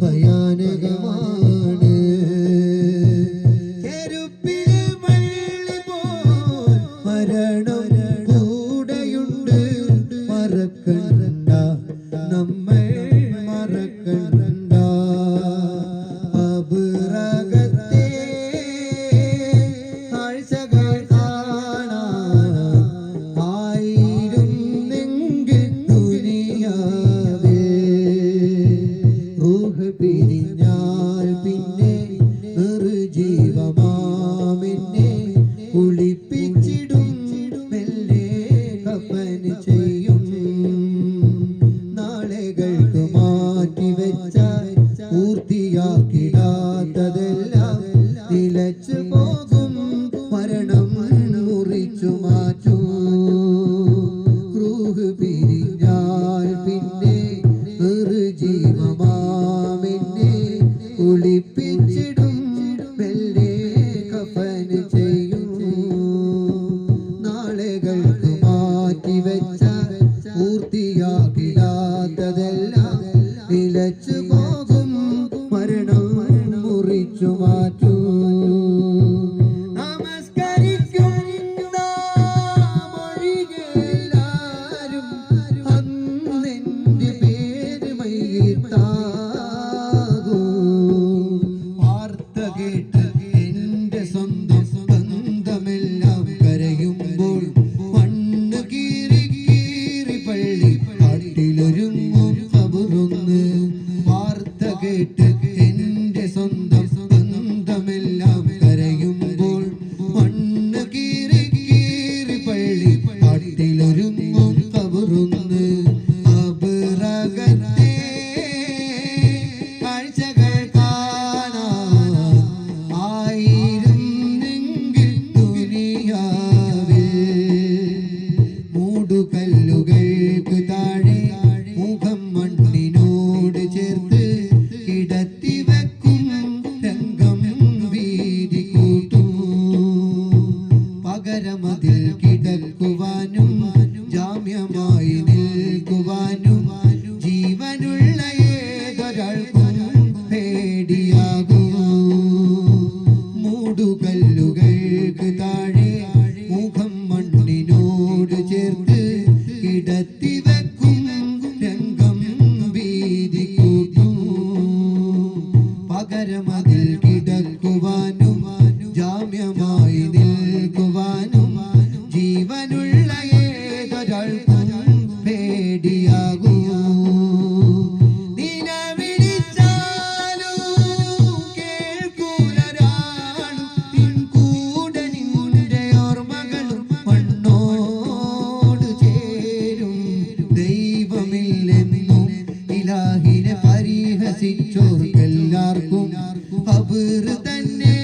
ഭയാനകമാണ്. ചെരുപ്പിലെ മള്ളി പോൽ മരണം കൂടെയുണ്ട്. മറക്കണ്ട നമ്മെ മറക്കണ്ട. അബുറകത്തെ കാഴ്ചകൾ കാണാൻ ആയിരുന്നെങ്കിൽ ദുനിയാവേ. റൂഹ് പിരിഞ്ഞാൽ പിന്നെ നിർജീവമാമെന്നെ കുളിപ്പിച്ചിടും. മെല്ലെ കഫൻ ചെയ്യും. നാളുകൾക്ക് മാറ്റിവെച്ച പൂർത്തിയാക്കിടാത്തതെല്ലാം നിലച്ചു പോകും. മരണം മുറിച്ചു മാറ്റും. റൂഹ് പിരിഞ്ഞാൽ പിന്നെ നിർജീവമാമെന്നെ കുളിപ്പിച്ചിടും. മെല്ലെ കഫൻ ചെയ്യും. നാളുകൾക്ക് മാറ്റിവെച്ച പൂർത്തിയാക്കിടാത്തതെല്ലാം നിലച്ചു പോകും. മരണം മുറിച്ചു മാറ്റും. നമസ്കരിക്കുന്ന മൊഴികളാരും അന്നെന്റെ പേര് മയ്യിത്താകും. വാർത്ത കേട്ട് എന്റെ സ്വന്തം ബന്ധമെല്ലാം കരയുമ്പോൾ മണ്ണ് കീറി കീറി പള്ളി കാട്ടിലൊരുങ്ങും ഖബറൊന്ന്. വാർത്ത കേട്ട് എന്റെ സ്വന്തം ബന്ധമെല്ലാം കരയുമ്പോൾ മണ്ണ് കീറി കീറി പള്ളി കാട്ടിലൊരുങ്ങും ഖബറൊന്ന്. അബുറകത്തെ കാഴ്ചകൾ കാണാൻ ആയിരുന്നെങ്കിൽ ദുനിയാവേ. മൂടുകല്ലുകൾക്ക് താഴെ മുഖം മണ്ണിനോട് ചേർത്ത് കിടത്തി വെക്കും. രംഗം വീതി കൂട്ടും. പകരമതിൽ കിടക്കുവാനും ജാമ്യമായി നിൽക്കുവാനും ജീവനുള്ള ഏതൊരാൾക്കും പേടിയാകും. മൂടുകല്ലുകൾക്ക് താഴെ മുഖം മണ്ണിനോട് ചേർത്ത് കിടത്തി വെക്കും. രംഗം വീതി കൂട്ടും. പകരമതിൽ കിടക്കുവാനും ജാമ്യമായി നിൽക്കുവാനും ജീവനുള്ള ഏതൊരാൾക്കും പേടിയാകും. നിലവിളിച്ചാലും കേൾക്കൂലൊരാളും. പിൻകൂടെ നിന്റെ ഓർമ്മകളും മണ്ണോട് ചേരും. ദൈവമില്ലെന്നും ഇലാഹിനെ പരിഹസിച്ചോർക്കെല്ലാവർക്കും ഖബർ തന്നെ